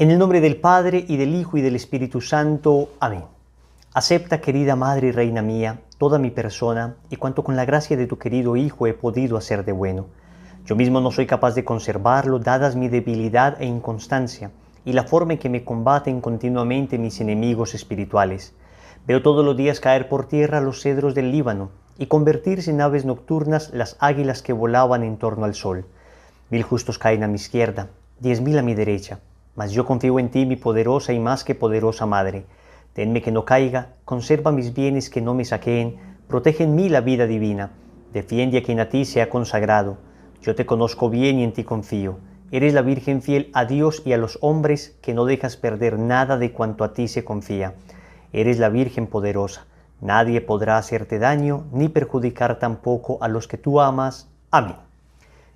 En el nombre del Padre, y del Hijo, y del Espíritu Santo. Amén. Acepta, querida Madre y Reina mía, toda mi persona y cuanto con la gracia de tu querido Hijo he podido hacer de bueno. Yo mismo no soy capaz de conservarlo, dadas mi debilidad e inconstancia, y la forma en que me combaten continuamente mis enemigos espirituales. Veo todos los días caer por tierra los cedros del Líbano, y convertirse en aves nocturnas las águilas que volaban en torno al sol. 1000 justos caen a mi izquierda, 10.000 a mi derecha. Mas yo confío en ti, mi poderosa y más que poderosa Madre. Tenme que no caiga, conserva mis bienes que no me saqueen, protege en mí la vida divina, defiende a quien a ti se ha consagrado. Yo te conozco bien y en ti confío. Eres la Virgen fiel a Dios y a los hombres, que no dejas perder nada de cuanto a ti se confía. Eres la Virgen poderosa. Nadie podrá hacerte daño, ni perjudicar tampoco a los que tú amas. Amén.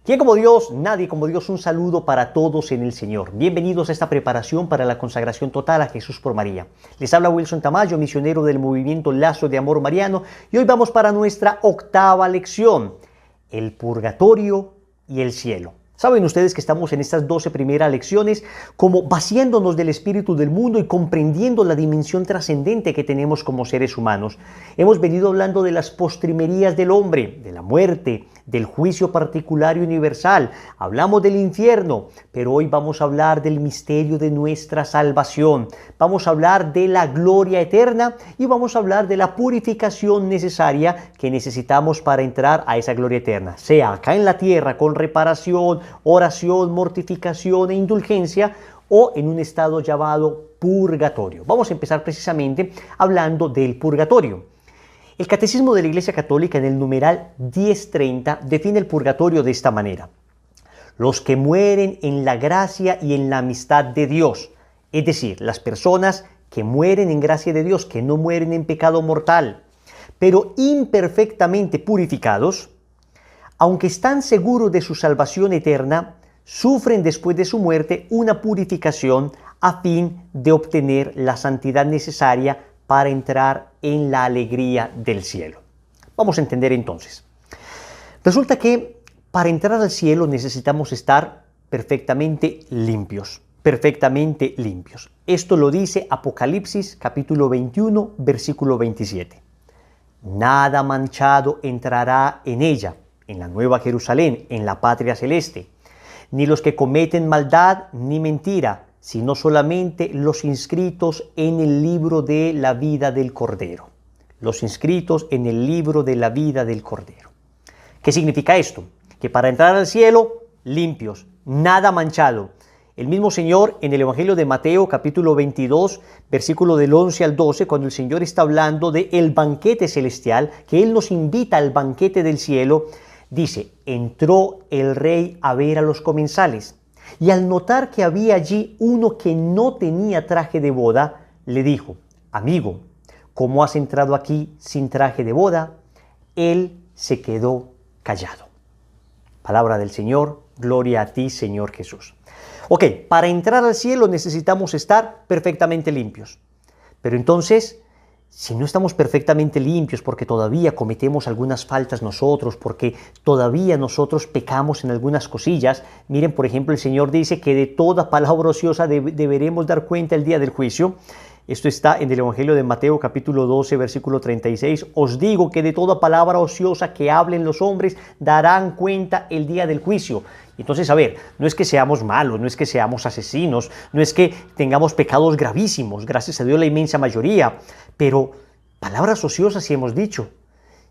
¿Quién como Dios? Nadie como Dios. Un saludo para todos en el Señor. Bienvenidos a esta preparación para la consagración total a Jesús por María. Les habla Wilson Tamayo, misionero del movimiento Lazo de Amor Mariano, y hoy vamos para nuestra octava lección, el purgatorio y el cielo. Saben ustedes que estamos en estas 12 primeras lecciones como vaciándonos del espíritu del mundo y comprendiendo la dimensión trascendente que tenemos como seres humanos. Hemos venido hablando de las postrimerías del hombre, de la muerte, del juicio particular y universal. Hablamos del infierno, pero hoy vamos a hablar del misterio de nuestra salvación. Vamos a hablar de la gloria eterna y vamos a hablar de la purificación necesaria que necesitamos para entrar a esa gloria eterna, sea acá en la tierra con reparación, oración, mortificación e indulgencia, o en un estado llamado purgatorio. Vamos a empezar precisamente hablando del purgatorio. El Catecismo de la Iglesia Católica, en el numeral 1030, define el purgatorio de esta manera: los que mueren en la gracia y en la amistad de Dios, es decir, las personas que mueren en gracia de Dios, que no mueren en pecado mortal, pero imperfectamente purificados, aunque están seguros de su salvación eterna, sufren después de su muerte una purificación a fin de obtener la santidad necesaria para entrar en la alegría del cielo. Vamos a entender entonces. Resulta que para entrar al cielo necesitamos estar perfectamente limpios, perfectamente limpios. Esto lo dice Apocalipsis capítulo 21, versículo 27. Nada manchado entrará en ella, en la nueva Jerusalén, en la patria celeste, ni los que cometen maldad ni mentira, sino solamente los inscritos en el libro de la vida del Cordero. Los inscritos en el libro de la vida del Cordero. ¿Qué significa esto? Que para entrar al cielo, limpios, nada manchado. El mismo Señor en el Evangelio de Mateo, capítulo 22, versículo del 11 al 12, cuando el Señor está hablando del banquete celestial, que Él nos invita al banquete del cielo, dice: entró el rey a ver a los comensales, y al notar que había allí uno que no tenía traje de boda, le dijo: amigo, ¿cómo has entrado aquí sin traje de boda? Él se quedó callado. Palabra del Señor, gloria a ti, Señor Jesús. Ok, para entrar al cielo necesitamos estar perfectamente limpios. Pero entonces, si no estamos perfectamente limpios porque todavía cometemos algunas faltas nosotros, porque todavía nosotros pecamos en algunas cosillas, miren, por ejemplo, el Señor dice que de toda palabra ociosa deberemos dar cuenta el día del juicio. Esto está en el Evangelio de Mateo capítulo 12, versículo 36. Os digo que de toda palabra ociosa que hablen los hombres darán cuenta el día del juicio. Entonces, a ver, no es que seamos malos, no es que seamos asesinos, no es que tengamos pecados gravísimos, gracias a Dios la inmensa mayoría, pero palabras ociosas sí hemos dicho.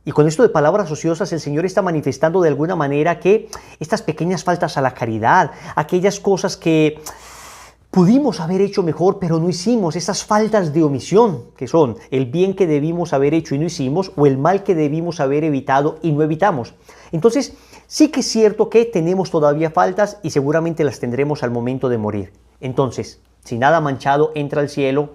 Y con esto de palabras ociosas el Señor está manifestando de alguna manera que estas pequeñas faltas a la caridad, aquellas cosas que pudimos haber hecho mejor, pero no hicimos, esas faltas de omisión, que son el bien que debimos haber hecho y no hicimos, o el mal que debimos haber evitado y no evitamos. Entonces, sí que es cierto que tenemos todavía faltas y seguramente las tendremos al momento de morir. Entonces, si nada manchado entra al cielo,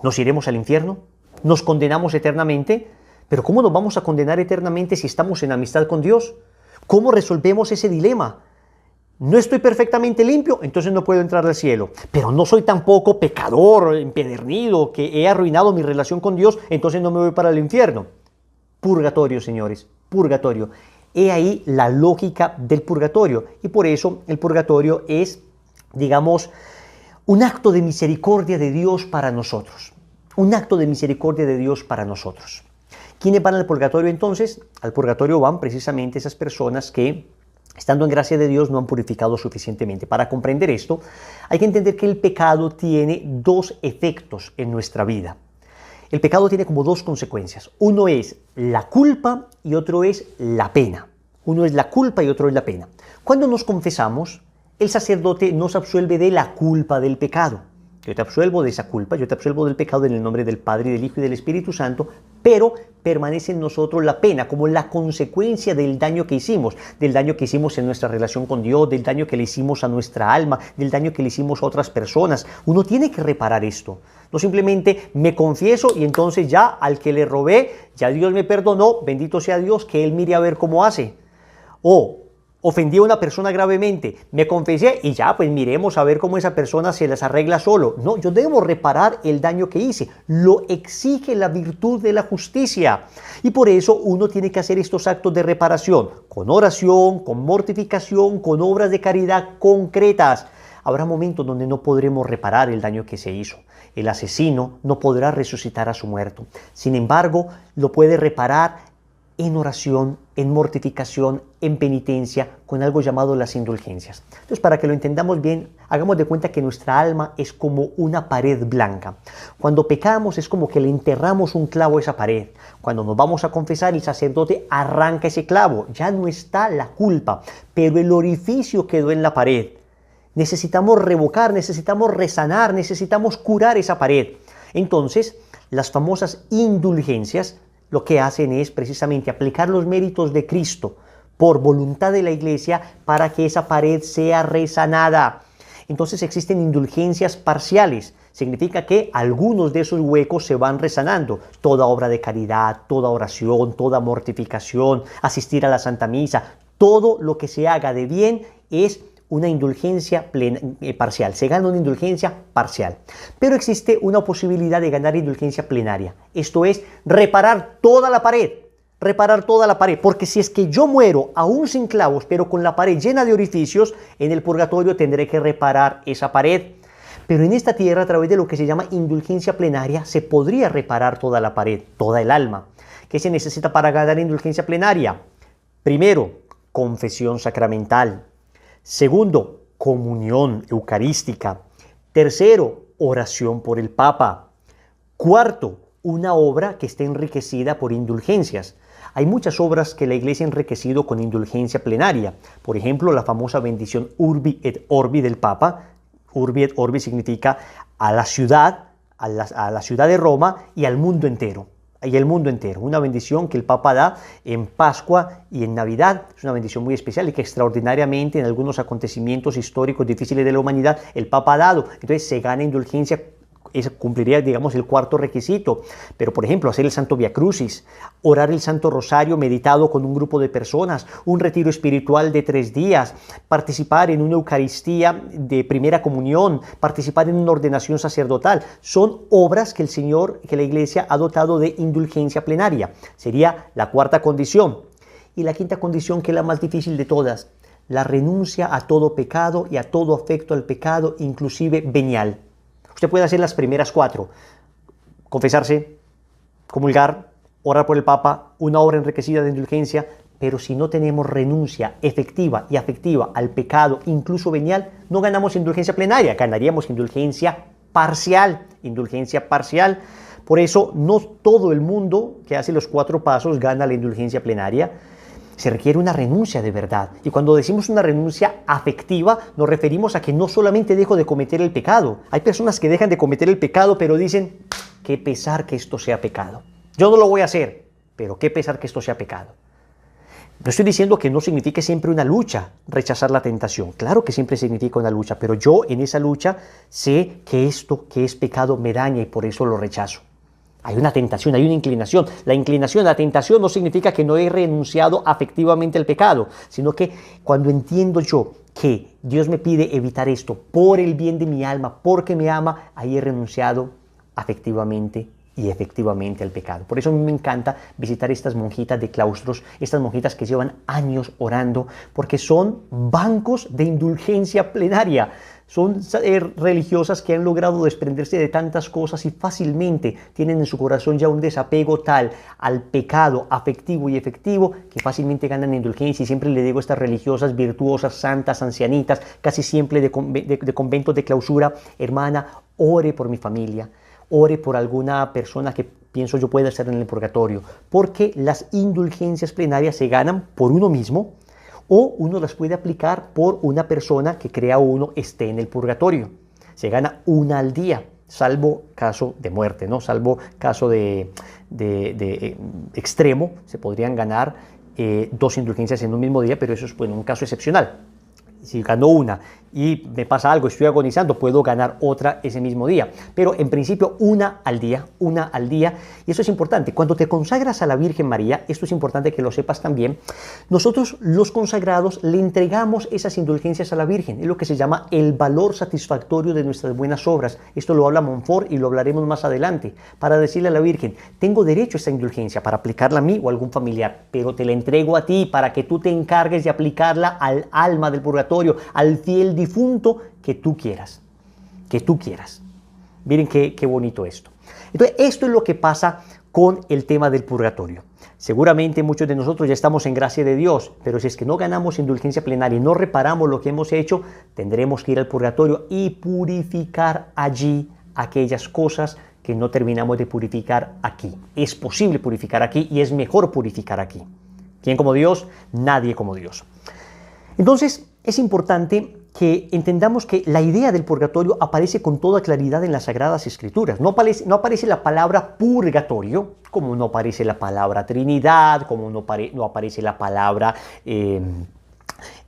¿nos iremos al infierno? ¿Nos condenamos eternamente? Pero ¿cómo nos vamos a condenar eternamente si estamos en amistad con Dios? ¿Cómo resolvemos ese dilema? No estoy perfectamente limpio, entonces no puedo entrar al cielo. Pero no soy tampoco pecador, empedernido, que he arruinado mi relación con Dios, entonces no me voy para el infierno. Purgatorio, señores, purgatorio. He ahí la lógica del purgatorio. Y por eso el purgatorio es, digamos, un acto de misericordia de Dios para nosotros. Un acto de misericordia de Dios para nosotros. ¿Quiénes van al purgatorio entonces? Al purgatorio van precisamente esas personas que, estando en gracia de Dios, no han purificado suficientemente. Para comprender esto, hay que entender que el pecado tiene dos efectos en nuestra vida. El pecado tiene como dos consecuencias. Uno es la culpa y otro es la pena. Uno es la culpa y otro es la pena. Cuando nos confesamos, el sacerdote nos absuelve de la culpa del pecado. Yo te absuelvo de esa culpa, yo te absuelvo del pecado en el nombre del Padre, del Hijo y del Espíritu Santo, pero permanece en nosotros la pena como la consecuencia del daño que hicimos en nuestra relación con Dios, del daño que le hicimos a nuestra alma, del daño que le hicimos a otras personas. Uno tiene que reparar esto. No simplemente me confieso y entonces ya al que le robé, ya Dios me perdonó, bendito sea Dios, que Él mire a ver cómo hace. O ofendí a una persona gravemente, me confesé y ya, pues miremos a ver cómo esa persona se las arregla solo. No, yo debo reparar el daño que hice. Lo exige la virtud de la justicia. Y por eso uno tiene que hacer estos actos de reparación, con oración, con mortificación, con obras de caridad concretas. Habrá momentos donde no podremos reparar el daño que se hizo. El asesino no podrá resucitar a su muerto. Sin embargo, lo puede reparar en oración, en mortificación, en penitencia, con algo llamado las indulgencias. Entonces, para que lo entendamos bien, hagamos de cuenta que nuestra alma es como una pared blanca. Cuando pecamos es como que le enterramos un clavo a esa pared. Cuando nos vamos a confesar, el sacerdote arranca ese clavo. Ya no está la culpa, pero el orificio quedó en la pared. Necesitamos revocar, necesitamos resanar, necesitamos curar esa pared. Entonces, las famosas indulgencias lo que hacen es precisamente aplicar los méritos de Cristo por voluntad de la Iglesia para que esa pared sea resanada. Entonces existen indulgencias parciales. Significa que algunos de esos huecos se van resanando. Toda obra de caridad, toda oración, toda mortificación, asistir a la Santa Misa, todo lo que se haga de bien es una indulgencia parcial. Se gana una indulgencia parcial. Pero existe una posibilidad de ganar indulgencia plenaria. Esto es reparar toda la pared. Reparar toda la pared. Porque si es que yo muero aún sin clavos, pero con la pared llena de orificios, en el purgatorio tendré que reparar esa pared. Pero en esta tierra, a través de lo que se llama indulgencia plenaria, se podría reparar toda la pared, toda el alma. ¿Qué se necesita para ganar indulgencia plenaria? Primero, confesión sacramental. Segundo, comunión eucarística. Tercero, oración por el Papa. Cuarto, una obra que esté enriquecida por indulgencias. Hay muchas obras que la Iglesia ha enriquecido con indulgencia plenaria. Por ejemplo, la famosa bendición Urbi et Orbi del Papa. Urbi et Orbi significa a la ciudad de Roma y al mundo entero. Y el mundo entero, una bendición que el Papa da en Pascua y en Navidad. Es una bendición muy especial y que extraordinariamente en algunos acontecimientos históricos difíciles de la humanidad el Papa ha dado. Entonces se gana indulgencia, cumpliría, digamos, el cuarto requisito. Pero, por ejemplo, hacer el Santo Via Crucis, orar el Santo Rosario meditado con un grupo de personas, un retiro espiritual de 3 días, participar en una Eucaristía de primera comunión, participar en una ordenación sacerdotal. Son obras que la Iglesia ha dotado de indulgencia plenaria. Sería la cuarta condición. Y la quinta condición, que es la más difícil de todas, la renuncia a todo pecado y a todo afecto al pecado, inclusive venial. Usted puede hacer las primeras 4, confesarse, comulgar, orar por el Papa, una obra enriquecida de indulgencia, pero si no tenemos renuncia efectiva y afectiva al pecado, incluso venial, no ganamos indulgencia plenaria, ganaríamos indulgencia parcial. Por eso no todo el mundo que hace los 4 pasos gana la indulgencia plenaria. Se requiere una renuncia de verdad. Y cuando decimos una renuncia afectiva, nos referimos a que no solamente dejo de cometer el pecado. Hay personas que dejan de cometer el pecado, pero dicen, qué pesar que esto sea pecado. Yo no lo voy a hacer, pero qué pesar que esto sea pecado. No estoy diciendo que no signifique siempre una lucha rechazar la tentación. Claro que siempre significa una lucha, pero yo en esa lucha sé que esto que es pecado me daña y por eso lo rechazo. Hay una tentación, hay una inclinación. La tentación no significa que no he renunciado afectivamente al pecado, sino que cuando entiendo yo que Dios me pide evitar esto por el bien de mi alma, porque me ama, ahí he renunciado afectivamente y efectivamente al pecado. Por eso a mí me encanta visitar estas monjitas de claustros, estas monjitas que llevan años orando, porque son bancos de indulgencia plenaria. Son religiosas que han logrado desprenderse de tantas cosas y fácilmente tienen en su corazón ya un desapego tal al pecado afectivo y efectivo que fácilmente ganan indulgencia. Y siempre le digo a estas religiosas virtuosas, santas, ancianitas, casi siempre de conventos de clausura: hermana, ore por mi familia, ore por alguna persona que pienso yo pueda estar en el purgatorio, porque las indulgencias plenarias se ganan por uno mismo, o uno las puede aplicar por una persona que crea uno esté en el purgatorio. Se gana una al día, salvo caso de muerte, ¿no? Salvo caso de extremo, se podrían ganar 2 indulgencias en un mismo día, pero eso es, bueno, un caso excepcional. Si gano una y me pasa algo, estoy agonizando, puedo ganar otra ese mismo día. Pero en principio una al día. Y eso es importante. Cuando te consagras a la Virgen María, esto es importante que lo sepas también, nosotros los consagrados le entregamos esas indulgencias a la Virgen. Es lo que se llama el valor satisfactorio de nuestras buenas obras. Esto lo habla Montfort y lo hablaremos más adelante. Para decirle a la Virgen: tengo derecho a esta indulgencia para aplicarla a mí o a algún familiar, pero te la entrego a ti para que tú te encargues de aplicarla al alma del purgatorio, al fiel difunto que tú quieras. Miren qué bonito esto. Entonces, esto es lo que pasa con el tema del purgatorio. Seguramente muchos de nosotros ya estamos en gracia de Dios, pero si es que no ganamos indulgencia plenaria y no reparamos lo que hemos hecho, tendremos que ir al purgatorio y purificar allí aquellas cosas que no terminamos de purificar aquí. Es posible purificar aquí y es mejor purificar aquí. ¿Quién como Dios? Nadie como Dios. Entonces, es importante que entendamos que la idea del purgatorio aparece con toda claridad en las Sagradas Escrituras. No aparece la palabra purgatorio, como no aparece la palabra Trinidad, como no aparece la palabra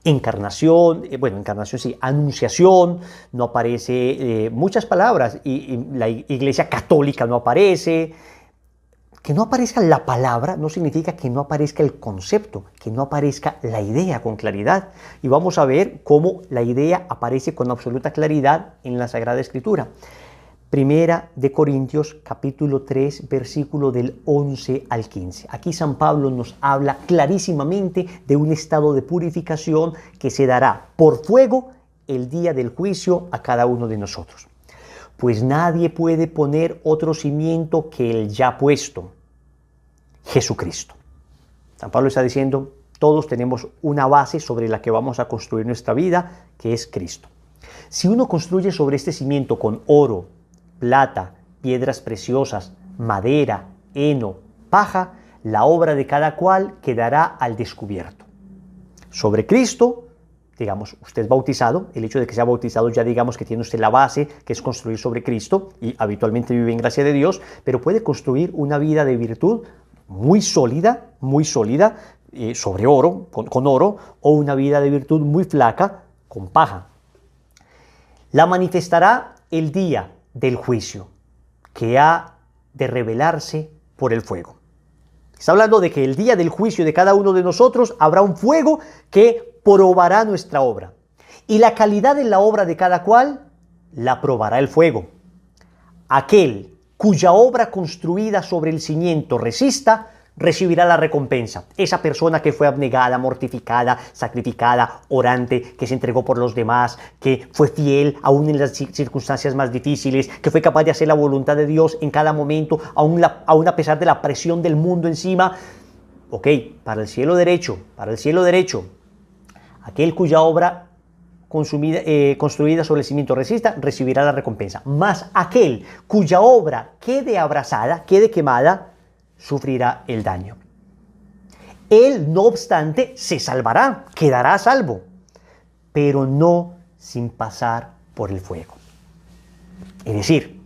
encarnación, encarnación sí, anunciación, no aparece muchas palabras, y la Iglesia Católica no aparece. Que no aparezca la palabra no significa que no aparezca el concepto, que no aparezca la idea con claridad. Y vamos a ver cómo la idea aparece con absoluta claridad en la Sagrada Escritura. Primera de Corintios, capítulo 3, versículo del 11 al 15. Aquí San Pablo nos habla clarísimamente de un estado de purificación que se dará por fuego el día del juicio a cada uno de nosotros. Pues nadie puede poner otro cimiento que el ya puesto, Jesucristo. San Pablo está diciendo: todos tenemos una base sobre la que vamos a construir nuestra vida, que es Cristo. Si uno construye sobre este cimiento con oro, plata, piedras preciosas, madera, heno, paja, la obra de cada cual quedará al descubierto. Sobre Cristo, digamos, usted es bautizado, el hecho de que sea bautizado ya digamos que tiene usted la base, que es construir sobre Cristo, y habitualmente vive en gracia de Dios, pero puede construir una vida de virtud muy sólida, sobre oro, con oro, o una vida de virtud muy flaca, con paja. La manifestará el día del juicio, que ha de revelarse por el fuego. Está hablando de que el día del juicio de cada uno de nosotros habrá un fuego que probará nuestra obra. Y la calidad de la obra de cada cual la probará el fuego. Aquel cuya obra construida sobre el cimiento resista, recibirá la recompensa. Esa persona que fue abnegada, mortificada, sacrificada, orante, que se entregó por los demás, que fue fiel aún en las circunstancias más difíciles, que fue capaz de hacer la voluntad de Dios en cada momento, aún a pesar de la presión del mundo encima. Ok, para el cielo derecho. Aquel cuya obra construida sobre el cimiento resista, recibirá la recompensa. Mas aquel cuya obra quede abrasada, quede quemada, sufrirá el daño. Él, no obstante, se salvará, quedará a salvo, pero no sin pasar por el fuego. Es decir,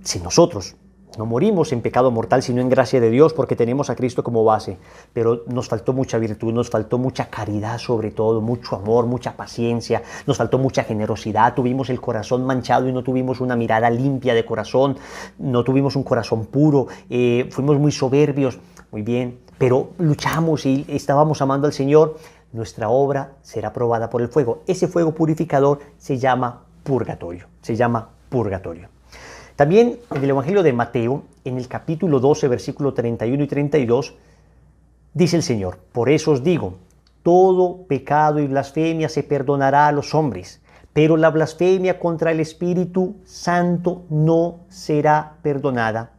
si nosotros no morimos en pecado mortal, sino en gracia de Dios, porque tenemos a Cristo como base, pero nos faltó mucha virtud, nos faltó mucha caridad, sobre todo, mucho amor, mucha paciencia, nos faltó mucha generosidad, tuvimos el corazón manchado y no tuvimos una mirada limpia de corazón, no tuvimos un corazón puro, fuimos muy soberbios, muy bien, pero luchamos y estábamos amando al Señor. Nuestra obra será probada por el fuego. Ese fuego purificador se llama purgatorio, También en el Evangelio de Mateo, en el capítulo 12, versículo 31 y 32, dice el Señor: por eso os digo, todo pecado y blasfemia se perdonará a los hombres, pero la blasfemia contra el Espíritu Santo no será perdonada.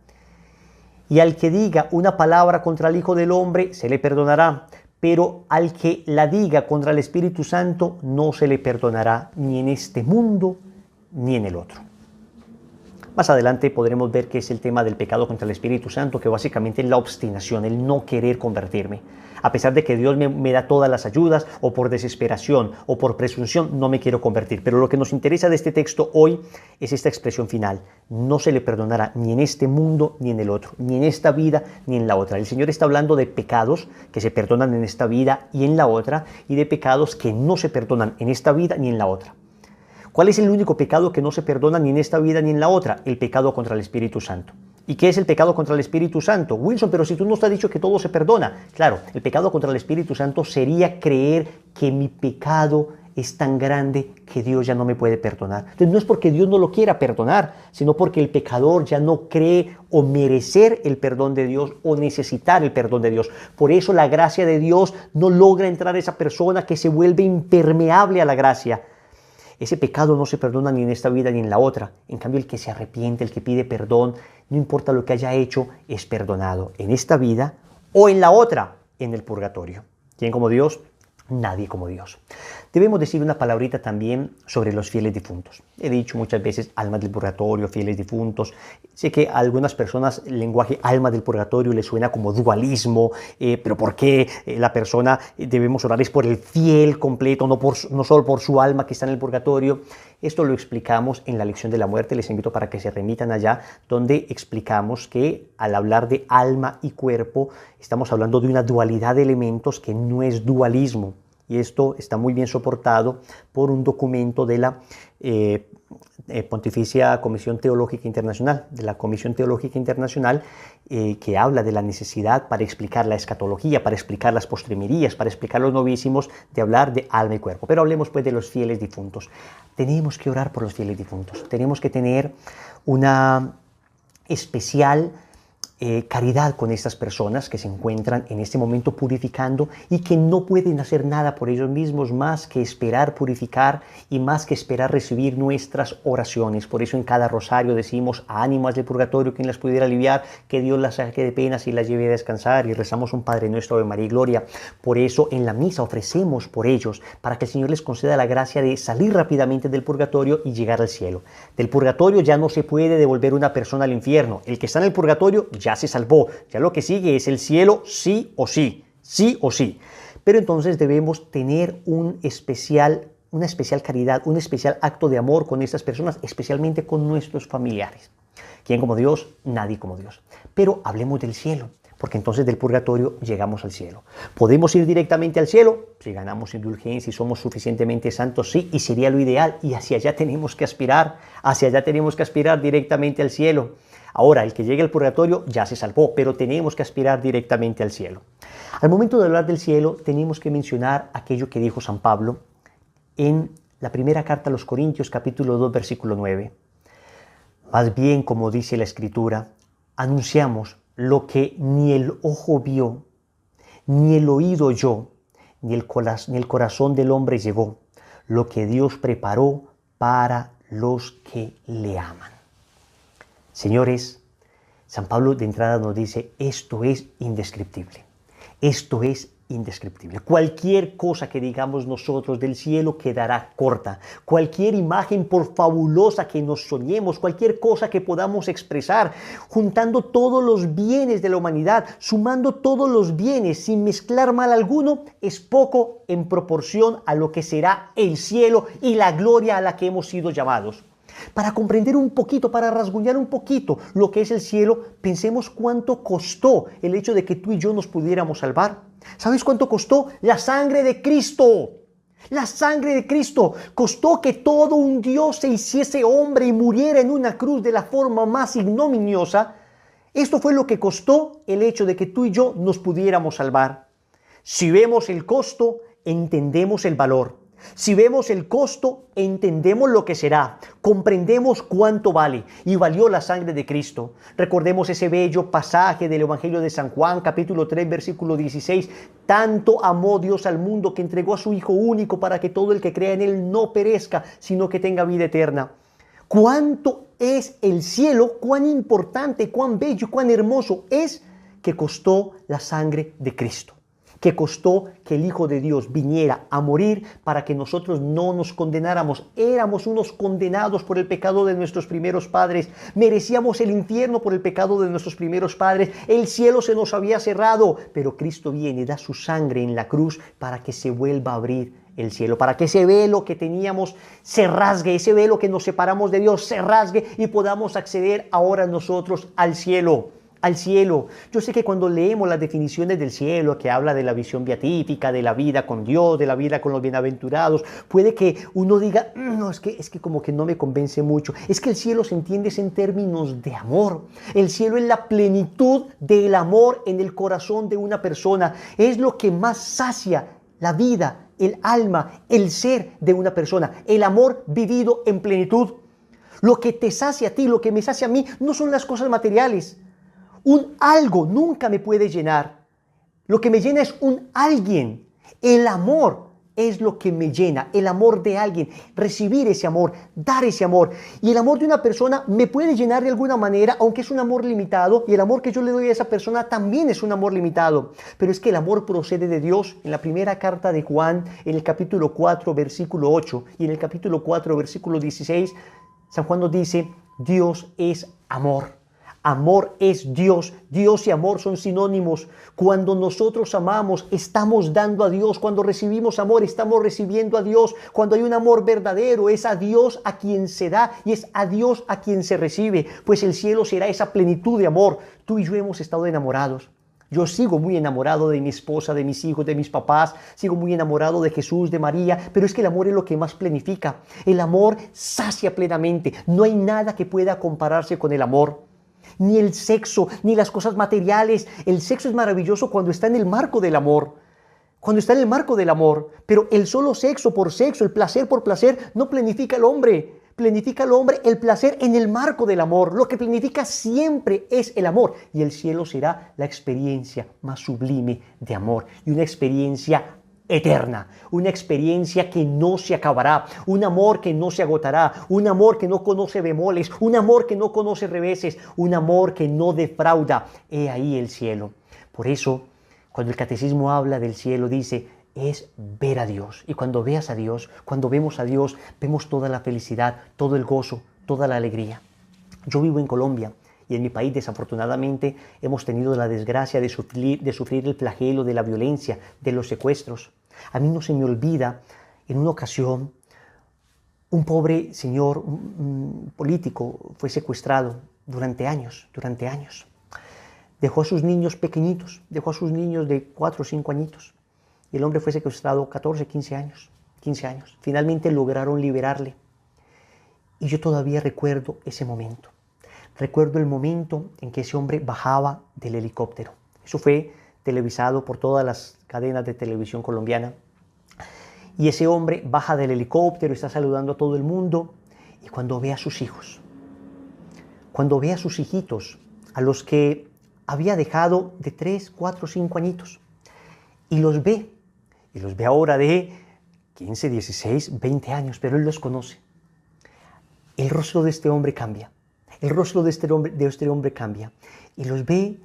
Y al que diga una palabra contra el Hijo del Hombre se le perdonará, pero al que la diga contra el Espíritu Santo no se le perdonará ni en este mundo ni en el otro. Más adelante podremos ver que es el tema del pecado contra el Espíritu Santo, que básicamente es la obstinación, el no querer convertirme. A pesar de que Dios me da todas las ayudas, o por desesperación, o por presunción, no me quiero convertir. Pero lo que nos interesa de este texto hoy es esta expresión final. No se le perdonará ni en este mundo ni en el otro, ni en esta vida ni en la otra. El Señor está hablando de pecados que se perdonan en esta vida y en la otra, y de pecados que no se perdonan en esta vida ni en la otra. ¿Cuál es el único pecado que no se perdona ni en esta vida ni en la otra? El pecado contra el Espíritu Santo. ¿Y qué es el pecado contra el Espíritu Santo? Wilson, pero si tú nos has dicho que todo se perdona. Claro, el pecado contra el Espíritu Santo sería creer que mi pecado es tan grande que Dios ya no me puede perdonar. Entonces no es porque Dios no lo quiera perdonar, sino porque el pecador ya no cree o merecer el perdón de Dios o necesitar el perdón de Dios. Por eso la gracia de Dios no logra entrar a esa persona, que se vuelve impermeable a la gracia. Ese pecado no se perdona ni en esta vida ni en la otra. En cambio, el que se arrepiente, el que pide perdón, no importa lo que haya hecho, es perdonado en esta vida o en la otra, en el purgatorio. ¿Quién como Dios? Nadie como Dios. Debemos decir una palabrita también sobre los fieles difuntos. He dicho muchas veces almas del purgatorio, fieles difuntos. Sé que a algunas personas el lenguaje alma del purgatorio les suena como dualismo, pero ¿por qué la persona debemos orar es por el fiel completo, no solo por su alma que está en el purgatorio? Esto lo explicamos en la lección de la muerte. Les invito para que se remitan allá, donde explicamos que al hablar de alma y cuerpo estamos hablando de una dualidad de elementos que no es dualismo. Y esto está muy bien soportado por un documento de la Pontificia Comisión Teológica Internacional, que habla de la necesidad para explicar la escatología, para explicar las postrimerías, para explicar los novísimos, de hablar de alma y cuerpo. Pero hablemos pues de los fieles difuntos. Tenemos que orar por los fieles difuntos. Tenemos que tener una especial caridad con estas personas que se encuentran en este momento purificando y que no pueden hacer nada por ellos mismos más que esperar purificar y más que esperar recibir nuestras oraciones. Por eso en cada rosario decimos: ánimas del purgatorio, quien las pudiera aliviar, que Dios las saque de penas y las lleve a descansar, y rezamos un Padre Nuestro, Ave María y Gloria. Por eso en la misa ofrecemos por ellos, para que el Señor les conceda la gracia de salir rápidamente del purgatorio y llegar al cielo. Del purgatorio ya no se puede devolver una persona al infierno. El que está en el purgatorio ya se salvó. Ya lo que sigue es el cielo, sí o sí, sí o sí. Pero entonces debemos tener una especial caridad, un especial acto de amor con estas personas, especialmente con nuestros familiares. ¿Quién como Dios? Nadie como Dios. Pero hablemos del cielo, porque entonces del purgatorio llegamos al cielo. ¿Podemos ir directamente al cielo? Si ganamos indulgencia y somos suficientemente santos, sí, y sería lo ideal, y hacia allá tenemos que aspirar directamente al cielo. Ahora, el que llegue al purgatorio ya se salvó, pero tenemos que aspirar directamente al cielo. Al momento de hablar del cielo, tenemos que mencionar aquello que dijo San Pablo en la primera carta a los Corintios, capítulo 2, versículo 9. Más bien, como dice la Escritura, anunciamos lo que ni el ojo vio, ni el oído oyó, ni el corazón del hombre llegó, lo que Dios preparó para los que le aman. Señores, San Pablo de entrada nos dice: esto es indescriptible. Esto es indescriptible. Cualquier cosa que digamos nosotros del cielo quedará corta. Cualquier imagen, por fabulosa que nos soñemos, cualquier cosa que podamos expresar, juntando todos los bienes de la humanidad, sumando todos los bienes sin mezclar mal alguno, es poco en proporción a lo que será el cielo y la gloria a la que hemos sido llamados. Para comprender un poquito, para rasguñar un poquito lo que es el cielo, pensemos cuánto costó el hecho de que tú y yo nos pudiéramos salvar. ¿Sabes cuánto costó? La sangre de Cristo. La sangre de Cristo costó que todo un Dios se hiciese hombre y muriera en una cruz de la forma más ignominiosa. Esto fue lo que costó el hecho de que tú y yo nos pudiéramos salvar. Si vemos el costo, entendemos el valor. Si vemos el costo, entendemos lo que será, comprendemos cuánto vale y valió la sangre de Cristo. Recordemos ese bello pasaje del Evangelio de San Juan, capítulo 3, versículo 16. Tanto amó Dios al mundo que entregó a su Hijo único para que todo el que crea en Él no perezca, sino que tenga vida eterna. ¿Cuánto es el cielo? ¿Cuán importante, cuán bello, cuán hermoso es que costó la sangre de Cristo? Que costó que el Hijo de Dios viniera a morir para que nosotros no nos condenáramos. Éramos unos condenados por el pecado de nuestros primeros padres. Merecíamos el infierno por el pecado de nuestros primeros padres. El cielo se nos había cerrado, pero Cristo viene y da su sangre en la cruz para que se vuelva a abrir el cielo, para que ese velo que teníamos se rasgue, ese velo que nos separamos de Dios se rasgue y podamos acceder ahora nosotros al cielo. Al cielo. Yo sé que cuando leemos las definiciones del cielo, que habla de la visión beatífica, de la vida con Dios, de la vida con los bienaventurados, puede que uno diga, no, es que como que no me convence mucho. Es que el cielo se entiende en términos de amor. El cielo es la plenitud del amor en el corazón de una persona. Es lo que más sacia la vida, el alma, el ser de una persona. El amor vivido en plenitud. Lo que te sacia a ti, lo que me sacia a mí, no son las cosas materiales. Un algo nunca me puede llenar. Lo que me llena es un alguien. El amor es lo que me llena. El amor de alguien. Recibir ese amor. Dar ese amor. Y el amor de una persona me puede llenar de alguna manera, aunque es un amor limitado. Y el amor que yo le doy a esa persona también es un amor limitado. Pero es que el amor procede de Dios. En la primera carta de Juan, en el capítulo 4, versículo 8. Y en el capítulo 4, versículo 16, San Juan nos dice, Dios es amor. Amor es Dios. Dios y amor son sinónimos. Cuando nosotros amamos, estamos dando a Dios. Cuando recibimos amor, estamos recibiendo a Dios. Cuando hay un amor verdadero, es a Dios a quien se da y es a Dios a quien se recibe. Pues el cielo será esa plenitud de amor. Tú y yo hemos estado enamorados. Yo sigo muy enamorado de mi esposa, de mis hijos, de mis papás. Sigo muy enamorado de Jesús, de María. Pero es que el amor es lo que más plenifica. El amor sacia plenamente. No hay nada que pueda compararse con el amor. Ni el sexo, ni las cosas materiales. El sexo es maravilloso cuando está en el marco del amor. Cuando está en el marco del amor. Pero el solo sexo por sexo, el placer por placer, no planifica al hombre. Planifica al hombre el placer en el marco del amor. Lo que planifica siempre es el amor. Y el cielo será la experiencia más sublime de amor. Y una experiencia eterna, una experiencia que no se acabará, un amor que no se agotará, un amor que no conoce bemoles, un amor que no conoce reveses, un amor que no defrauda. He ahí el cielo. Por eso, cuando el catecismo habla del cielo, dice, es ver a Dios. Y cuando veas a Dios, cuando vemos a Dios, vemos toda la felicidad, todo el gozo, toda la alegría. Yo vivo en Colombia. Y en mi país, desafortunadamente, hemos tenido la desgracia de sufrir el flagelo de la violencia, de los secuestros. A mí no se me olvida, en una ocasión, un pobre señor un político fue secuestrado durante años. Dejó a sus niños pequeñitos, dejó a sus niños de 4 o 5 añitos. Y el hombre fue secuestrado 14, 15 años. Finalmente lograron liberarle. Y yo todavía recuerdo ese momento. Recuerdo el momento en que ese hombre bajaba del helicóptero. Eso fue televisado por todas las cadenas de televisión colombiana. Y ese hombre baja del helicóptero, está saludando a todo el mundo. Y cuando ve a sus hijos, cuando ve a sus hijitos, a los que había dejado de 3, 4, 5 añitos, y los ve ahora de 15, 16, 20 años, pero él los conoce. El rostro de este hombre cambia. El rostro de este hombre cambia. Y los ve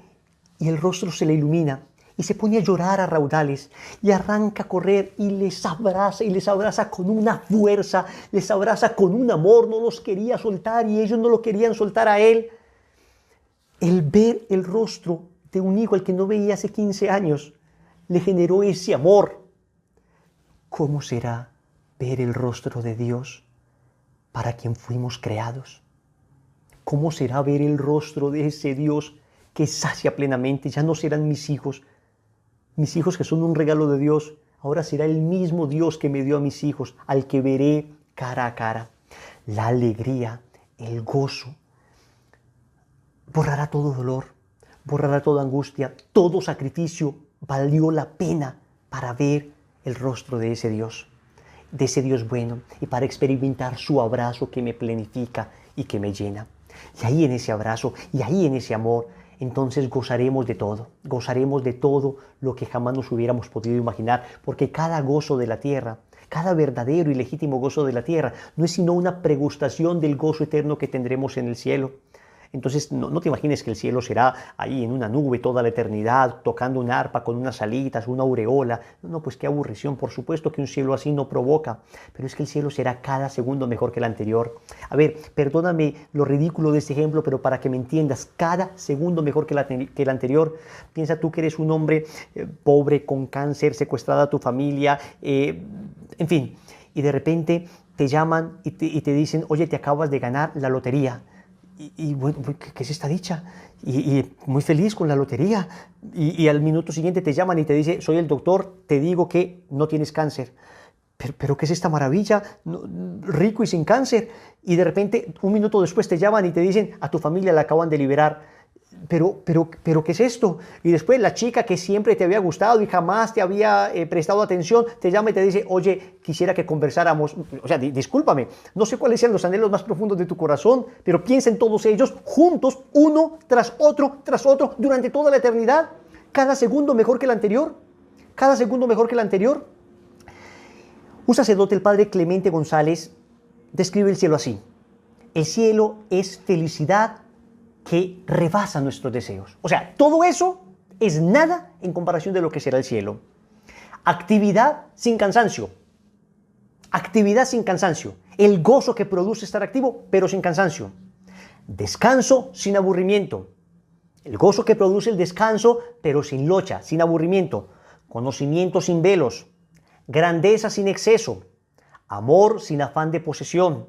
y el rostro se le ilumina. Y se pone a llorar a raudales. Y arranca a correr y les abraza con una fuerza. Les abraza con un amor. No los quería soltar y ellos no lo querían soltar a él. El ver el rostro de un hijo al que no veía hace 15 años le generó ese amor. ¿Cómo será ver el rostro de Dios para quien fuimos creados? ¿Cómo será ver el rostro de ese Dios que sacia plenamente? Ya no serán mis hijos que son un regalo de Dios. Ahora será el mismo Dios que me dio a mis hijos, al que veré cara a cara. La alegría, el gozo, borrará todo dolor, borrará toda angustia, todo sacrificio valió la pena para ver el rostro de ese Dios. de ese Dios bueno y para experimentar su abrazo que me plenifica y que me llena. Y ahí en ese abrazo y ahí en ese amor, entonces gozaremos de todo lo que jamás nos hubiéramos podido imaginar, porque cada gozo de la tierra, cada verdadero y legítimo gozo de la tierra, no es sino una pregustación del gozo eterno que tendremos en el cielo. Entonces no te imagines que el cielo será ahí en una nube toda la eternidad, tocando un arpa con unas alitas, una aureola. No, pues qué aburrición. Por supuesto que un cielo así no provoca, pero es que el cielo será cada segundo mejor que el anterior. A ver, perdóname lo ridículo de este ejemplo, pero para que me entiendas, cada segundo mejor que el anterior. Piensa tú que eres un hombre pobre, con cáncer, secuestrada a tu familia, en fin, y de repente te llaman y te dicen, oye, te acabas de ganar la lotería. Y bueno, ¿qué es esta dicha? Y muy feliz con la lotería. Y al minuto siguiente te llaman y te dice, soy el doctor, te digo que no tienes cáncer. Pero ¿qué es esta maravilla? Rico y sin cáncer. Y de repente, un minuto después te llaman y te dicen, a tu familia la acaban de liberar. Pero, ¿qué es esto? Y después la chica que siempre te había gustado y jamás te había prestado atención, te llama y te dice, oye, quisiera que conversáramos. O sea, discúlpame, no sé cuáles sean los anhelos más profundos de tu corazón, pero piensa en todos ellos juntos, uno tras otro, durante toda la eternidad. Cada segundo mejor que el anterior. Cada segundo mejor que el anterior. Un sacerdote, el padre Clemente González, describe el cielo así. El cielo es felicidad que rebasa nuestros deseos. O sea, todo eso es nada en comparación de lo que será el cielo. Actividad sin cansancio. Actividad sin cansancio. El gozo que produce estar activo, pero sin cansancio. Descanso sin aburrimiento. El gozo que produce el descanso, pero sin locha, sin aburrimiento. Conocimiento sin velos. Grandeza sin exceso. Amor sin afán de posesión.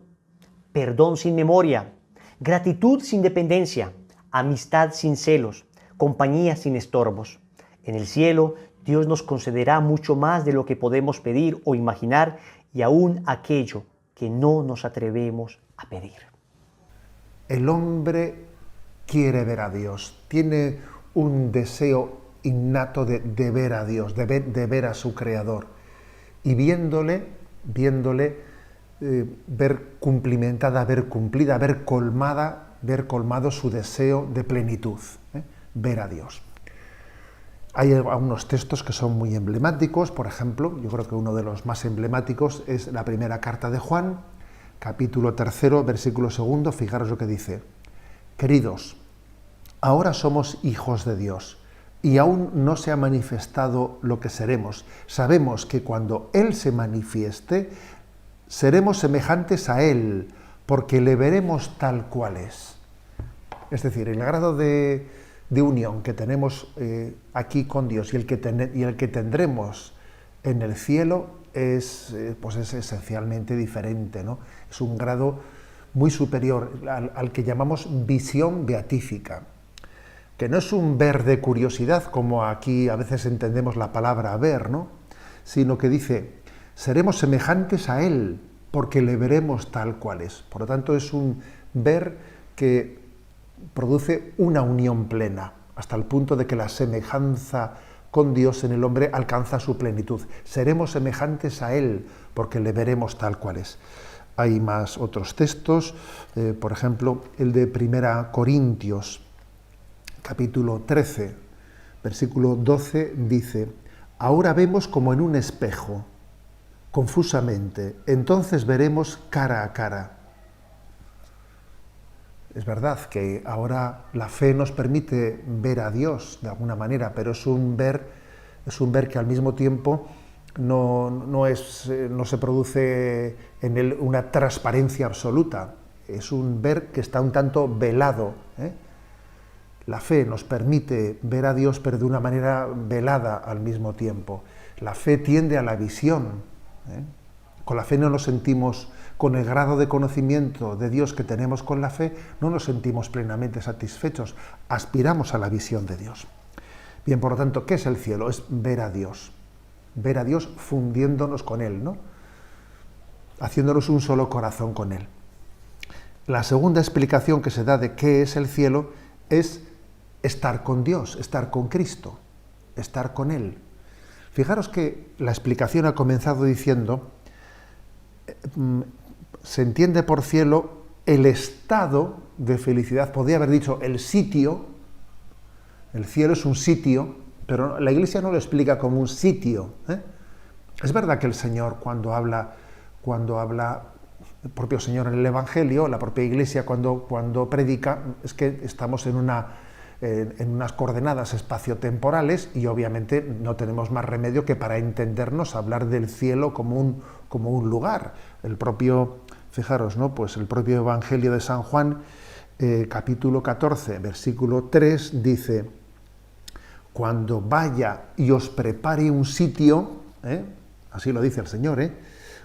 Perdón sin memoria. Gratitud sin dependencia, amistad sin celos, compañía sin estorbos. En el cielo, Dios nos concederá mucho más de lo que podemos pedir o imaginar y aún aquello que no nos atrevemos a pedir. El hombre quiere ver a Dios, tiene un deseo innato de ver a Dios, de ver a su Creador. Y viéndole, ver cumplimentada, ver cumplida, ver colmado su deseo de plenitud, ver a Dios. Hay algunos textos que son muy emblemáticos, por ejemplo, yo creo que uno de los más emblemáticos es la primera carta de Juan, capítulo 3, versículo 2, fijaros lo que dice: queridos, ahora somos hijos de Dios, y aún no se ha manifestado lo que seremos. Sabemos que cuando Él se manifieste, seremos semejantes a Él, porque le veremos tal cual es. Es decir, el grado de unión que tenemos aquí con Dios y el que tendremos en el cielo es esencialmente diferente, ¿no? Es un grado muy superior al que llamamos visión beatífica, que no es un ver de curiosidad, como aquí a veces entendemos la palabra ver, ¿no? Sino que dice, seremos semejantes a Él, porque le veremos tal cual es. Por lo tanto, es un ver que produce una unión plena, hasta el punto de que la semejanza con Dios en el hombre alcanza su plenitud. Seremos semejantes a Él, porque le veremos tal cual es. Hay más otros textos, por ejemplo, el de 1 Corintios, capítulo 13, versículo 12, dice, ahora vemos como en un espejo, confusamente, entonces veremos cara a cara. Es verdad que ahora la fe nos permite ver a Dios de alguna manera, pero es un ver que al mismo tiempo no se produce en él una transparencia absoluta. Es un ver que está un tanto velado, ¿eh? La fe nos permite ver a Dios, pero de una manera velada al mismo tiempo. La fe tiende a la visión, ¿eh? Con la fe no nos sentimos, con el grado de conocimiento de Dios que tenemos con la fe, no nos sentimos plenamente satisfechos, aspiramos a la visión de Dios. Bien, por lo tanto, ¿qué es el cielo? Es ver a Dios fundiéndonos con Él, ¿no? Haciéndonos un solo corazón con Él. La segunda explicación que se da de qué es el cielo es estar con Dios, estar con Cristo, estar con Él. Fijaros que la explicación ha comenzado diciendo se entiende por cielo el estado de felicidad. Podría haber dicho el sitio. El cielo es un sitio, pero la Iglesia no lo explica como un sitio, ¿eh? Es verdad que el Señor, cuando habla el propio Señor en el Evangelio, la propia Iglesia cuando predica, es que estamos en unas coordenadas espaciotemporales y obviamente no tenemos más remedio que para entendernos hablar del cielo como un lugar. Fijaros, ¿no? Pues el propio Evangelio de San Juan, capítulo 14, versículo 3, dice: cuando vaya y os prepare un sitio, así lo dice el Señor,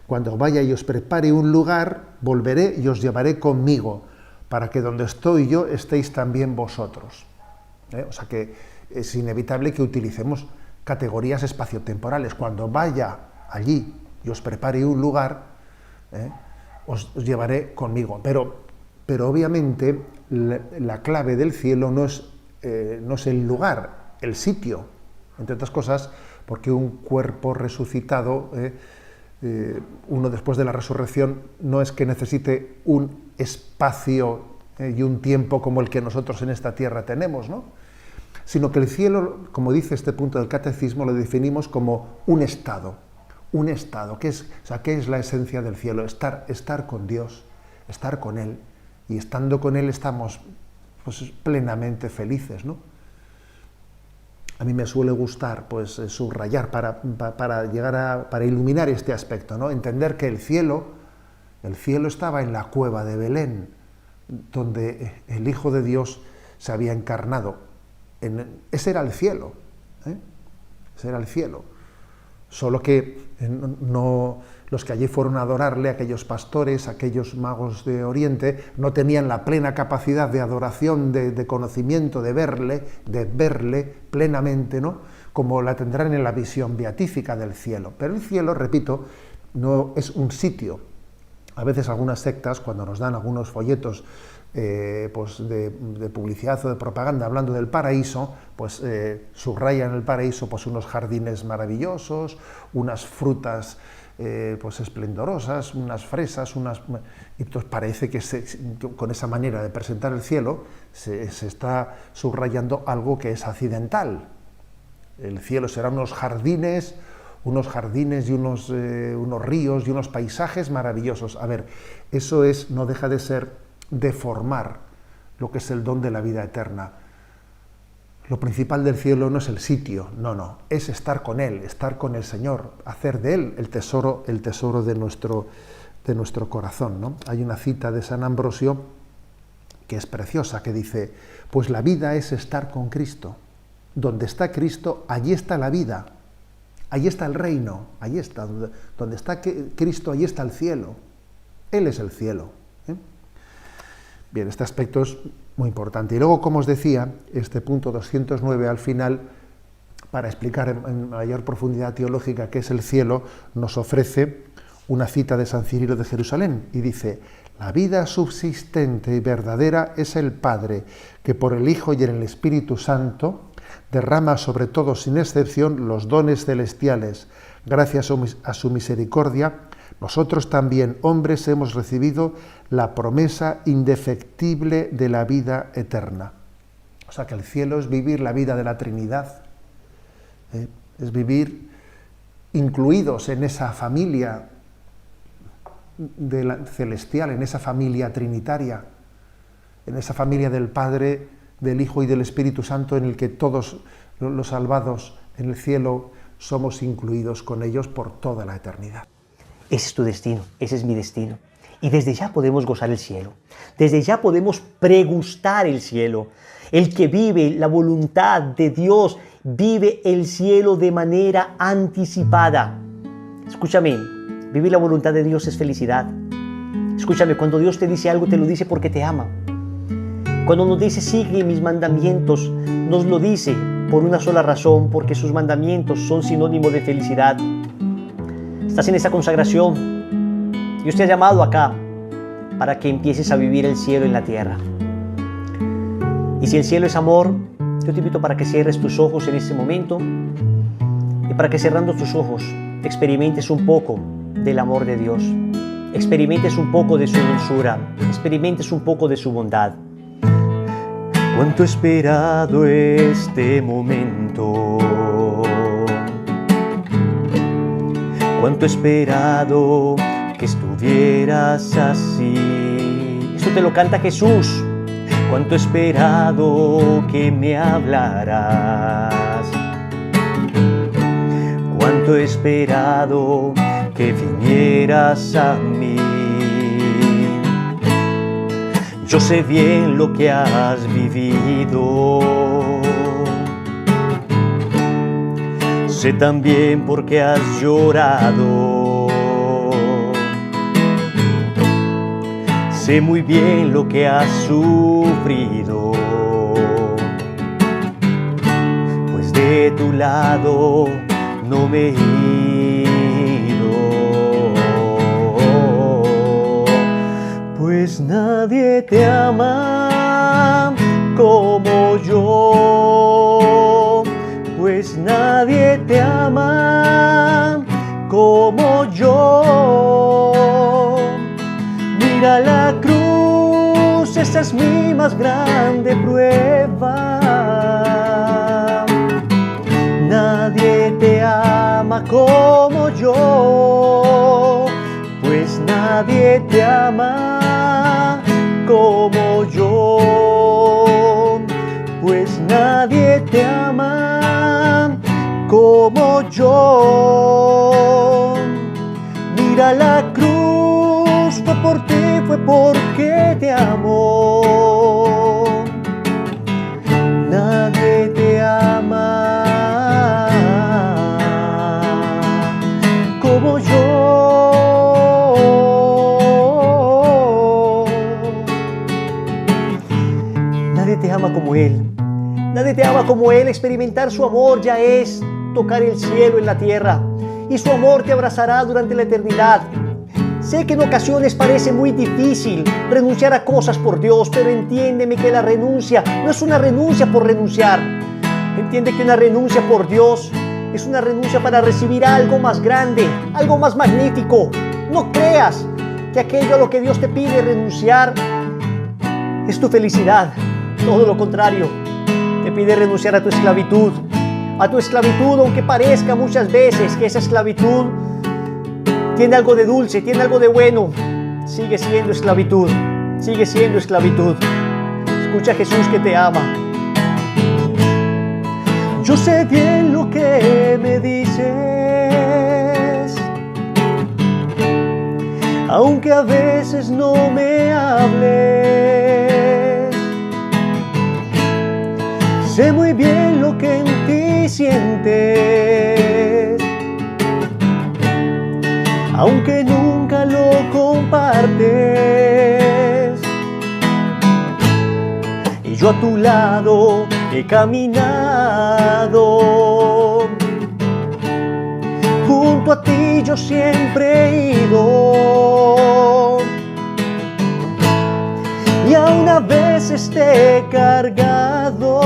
cuando vaya y os prepare un lugar, volveré y os llevaré conmigo, para que donde estoy yo estéis también vosotros. O sea que es inevitable que utilicemos categorías espaciotemporales. Cuando vaya allí y os prepare un lugar, os llevaré conmigo. Pero obviamente la clave del cielo no es el lugar, el sitio, entre otras cosas, porque un cuerpo resucitado, uno después de la resurrección, no es que necesite un espacio y un tiempo como el que nosotros en esta tierra tenemos, ¿no? Sino que el cielo, como dice este punto del catecismo, lo definimos como un estado. ¿Qué es la esencia del cielo? Estar con Dios, estar con Él, y estando con Él estamos, pues, plenamente felices, ¿no? A mí me suele gustar, pues, subrayar para iluminar este aspecto, ¿no? Entender que el cielo estaba en la cueva de Belén, donde el Hijo de Dios se había encarnado. Ese era el cielo, ese era el cielo. Solo que los que allí fueron a adorarle, aquellos pastores, aquellos magos de Oriente, no tenían la plena capacidad de adoración, de conocimiento, de verle plenamente, ¿no? Como la tendrán en la visión beatífica del cielo. Pero el cielo, repito, no es un sitio. A veces algunas sectas, cuando nos dan algunos folletos pues de publicidad o de propaganda hablando del paraíso, pues subrayan el paraíso, pues unos jardines maravillosos, unas frutas pues esplendorosas, unas fresas, y entonces parece que con esa manera de presentar el cielo se está subrayando algo que es accidental. El cielo será unos jardines y unos ríos y unos paisajes maravillosos. A ver, eso no deja de ser deformar lo que es el don de la vida eterna. Lo principal del cielo no es el sitio, no, es estar con Él, estar con el Señor, hacer de Él el tesoro de nuestro corazón, ¿no? Hay una cita de San Ambrosio que es preciosa, que dice: pues la vida es estar con Cristo. Donde está Cristo, allí está la vida, allí está el reino, allí está, donde está Cristo, allí está el cielo. Él es el cielo. Bien, este aspecto es muy importante. Y luego, como os decía, este punto 209 al final, para explicar en mayor profundidad teológica qué es el cielo, nos ofrece una cita de San Cirilo de Jerusalén y dice: la vida subsistente y verdadera es el Padre, que por el Hijo y en el Espíritu Santo derrama sobre todos sin excepción los dones celestiales. Gracias a su misericordia, nosotros también, hombres, hemos recibido la promesa indefectible de la vida eterna. O sea que el cielo es vivir la vida de la Trinidad, es vivir incluidos en esa familia celestial, en esa familia trinitaria, en esa familia del Padre, del Hijo y del Espíritu Santo, en el que todos los salvados en el cielo somos incluidos con ellos por toda la eternidad. Ese es tu destino, ese es mi destino. Y desde ya podemos gozar el cielo. Desde ya podemos pregustar el cielo. El que vive la voluntad de Dios vive el cielo de manera anticipada. Escúchame, vivir la voluntad de Dios es felicidad. Escúchame, cuando Dios te dice algo, te lo dice porque te ama. Cuando nos dice sigue mis mandamientos, nos lo dice por una sola razón, porque sus mandamientos son sinónimo de felicidad. Estás en esa consagración. Dios te ha llamado acá para que empieces a vivir el cielo en la tierra. Y si el cielo es amor, yo te invito para que cierres tus ojos en este momento y para que cerrando tus ojos experimentes un poco del amor de Dios. experimentes un poco de su dulzura, experimentes un poco de su bondad. Cuánto he esperado este momento, cuánto he esperado que estuvieras así. Esto te lo canta Jesús. Cuánto he esperado que me hablaras, cuánto he esperado que vinieras a mí. Yo sé bien lo que has vivido, sé también por qué has llorado, sé muy bien lo que has sufrido, pues de tu lado no me he ido. Pues nadie te ama como yo, pues nadie te ama como yo. Mira la cruz, esa es mi más grande prueba. Nadie te ama como yo, pues nadie te ama como yo, pues nadie te ama como yo. Mira la cruz, fue por ti, fue porque te amo. Nadie te ama como yo. Nadie te ama como Él. Nadie te ama como Él. Experimentar su amor ya es tocar el cielo en la tierra. Y su amor te abrazará durante la eternidad. Sé que en ocasiones parece muy difícil renunciar a cosas por Dios, pero entiéndeme que la renuncia no es una renuncia por renunciar. Entiende que una renuncia por Dios es una renuncia para recibir algo más grande, algo más magnífico. No creas que aquello a lo que Dios te pide renunciar es tu felicidad. Todo lo contrario, te pide renunciar a tu esclavitud, aunque parezca muchas veces que esa esclavitud tiene algo de dulce, tiene algo de bueno. Sigue siendo esclavitud, sigue siendo esclavitud. Escucha a Jesús que te ama. Yo sé bien lo que me dices, aunque a veces no me hables. Sé muy bien lo que en ti sientes, aunque nunca lo compartes. Y yo a tu lado he caminado, junto a ti yo siempre he ido, y aún a veces te he cargado.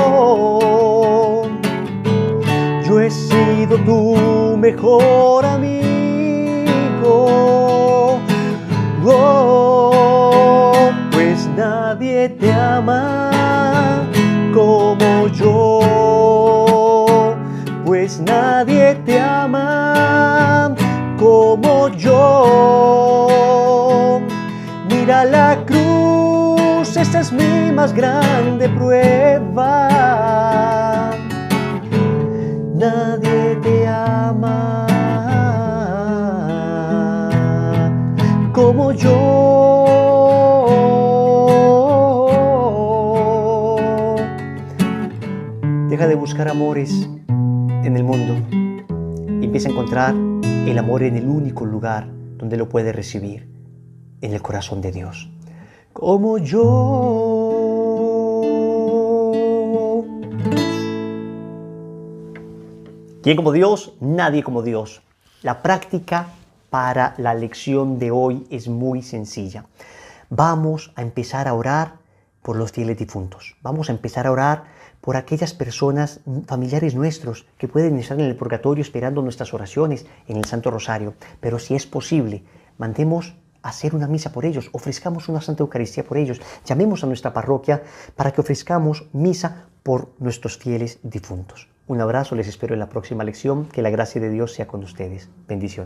Yo he sido tu mejor amigo. Oh, pues nadie te ama como yo, pues nadie te ama como yo. Mira la cruz, esa es mi más grande prueba. Nadie te ama como yo. Deja de buscar amores en el mundo y empieza a encontrar el amor en el único lugar donde lo puedes recibir, en el corazón de Dios. Como yo. ¿Quién como Dios? Nadie como Dios. La práctica para la lección de hoy es muy sencilla. Vamos a empezar a orar por los fieles difuntos. Vamos a empezar a orar por aquellas personas, familiares nuestros, que pueden estar en el purgatorio esperando nuestras oraciones en el Santo Rosario. Pero si es posible, mandemos hacer una misa por ellos, ofrezcamos una Santa Eucaristía por ellos, llamemos a nuestra parroquia para que ofrezcamos misa por nuestros fieles difuntos. Un abrazo, les espero en la próxima lección, que la gracia de Dios sea con ustedes. Bendiciones.